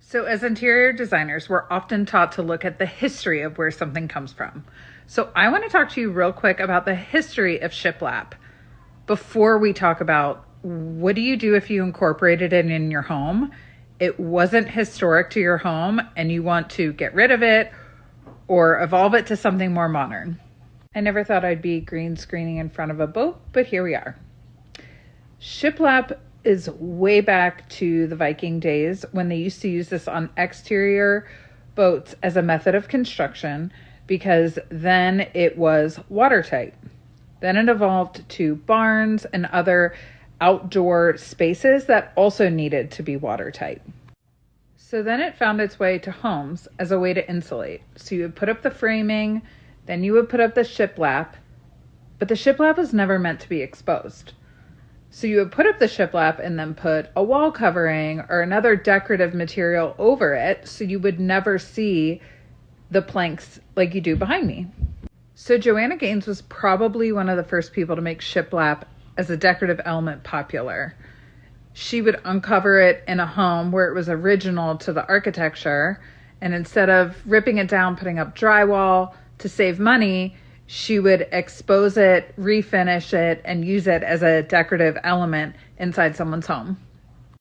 So, as interior designers, we're often taught to look at the history of where something comes from. So, I want to talk to you real quick about the history of Shiplap before we talk about what do you do if you incorporated it in your home. It wasn't historic to your home and you want to get rid of it or evolve it to something more modern. I never thought I'd be green screening in front of a boat, but here we are. Shiplap is way back to the Viking days when they used to use this on exterior boats as a method of construction because then it was watertight. Then it evolved to barns and other outdoor spaces that also needed to be watertight. So then it found its way to homes as a way to insulate. So you would put up the framing, then you would put up the shiplap, but the shiplap was never meant to be exposed. So you would put up the shiplap and then put a wall covering or another decorative material over it so you would never see the planks like you do behind me. So Joanna Gaines was probably one of the first people to make shiplap as a decorative element popular. She would uncover it in a home where it was original to the architecture, and instead of ripping it down, putting up drywall to save money, she would expose it, refinish it, and use it as a decorative element inside someone's home.